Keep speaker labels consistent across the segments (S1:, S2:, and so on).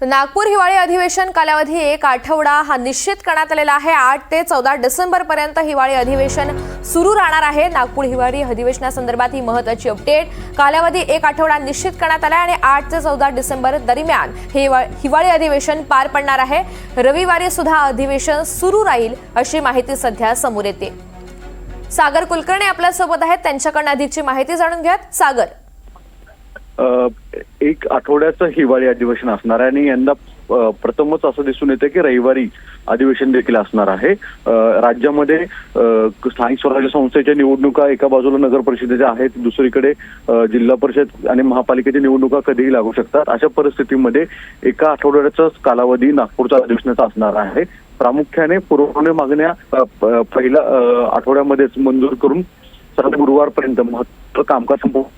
S1: नागपूर हिवाळी अधिवेशन कालावधी 1 आठवडा हा निश्चित करण्यात आलेला आहे। 8 ते 14 डिसेंबर पर्यंत हिवाळी अधिवेशन सुरू राहणार आहे। नागपूर हिवाळी अधिवेशनासंदर्भात ही महत्त्वाची अपडेट। कालावधी 1 आठवडा निश्चित करण्यात आला आणि 8 ते 14 डिसेंबर दरम्यान हे हिवाळी अधिवेशन पार पडणार आहे। रविवारी सुद्धा अधिवेशन सुरू राहील अशी माहिती सध्या समोर येते। सागर कुलकर्णी आपल्या सोबत आहेत, त्यांच्याकडून अधिकची माहिती जाणून घ्यात। सागर,
S2: 1 आठवड्याचं हिवाळी अधिवेशन असणार आहे आणि यंदा प्रथमच असं दिसून येतं की रविवारी अधिवेशन देखील असणार आहे। राज्यामध्ये स्थानिक स्वराज्य संस्थेच्या निवडणुका एका बाजूला नगर परिषदेच्या आहेत, दुसरीकडे जिल्हा परिषद आणि महापालिकेच्या निवडणुका कधीही लागू शकतात। अशा परिस्थितीमध्ये एका आठवड्याचा कालावधी नागपूरच्या अधिवेशनाचा असणार आहे। प्रामुख्याने पुरवणी मागण्या पहिल्या आठवड्यामध्येच मंजूर करून साधारण गुरुवारपर्यंत महत्त्वाचं कामकाज संपवून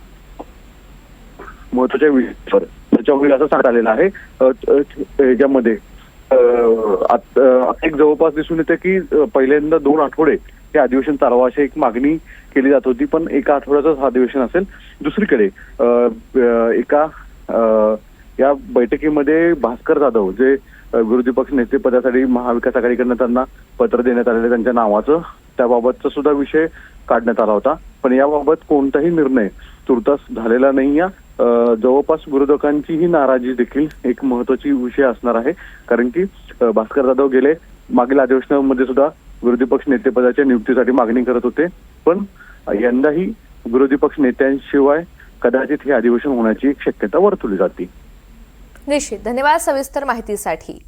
S2: महत्वाच्या विषयावर चर्चा होईल असं सांगण्यात आलेलं आहे। याच्यामध्ये एक जवळपास दिसून येते की पहिल्यांदा 2 आठवडे हे अधिवेशन चालवा अशी एक मागणी केली जात होती, पण एका आठवड्याचं अधिवेशन असेल। दुसरीकडे या बैठकीमध्ये भास्कर जाधव जे विरोधी पक्ष नेते पदासाठी महाविकास आघाडीकडनं त्यांना पत्र देण्यात आलेलं त्यांच्या नावाचं, त्याबाबतचा सुद्धा विषय काढण्यात आला होता, पण याबाबत कोणताही निर्णय तुर्तास झालेला नाही। या जवळपास विरोधकांची ही नाराजी देखील एक महत्वाची विषय असणार आहे, कारण की भास्कर जाधव गेले मागील अधिवेशनामध्ये सुद्धा विरोधी पक्ष नेतेपदाच्या नियुक्तीसाठी मागणी करत होते, पण यंदाही विरोधी पक्ष नेत्यांशिवाय कदाचित हे अधिवेशन होण्याची शक्यता वर्तवली जाते।
S1: निश्चित, धन्यवाद सविस्तर माहितीसाठी।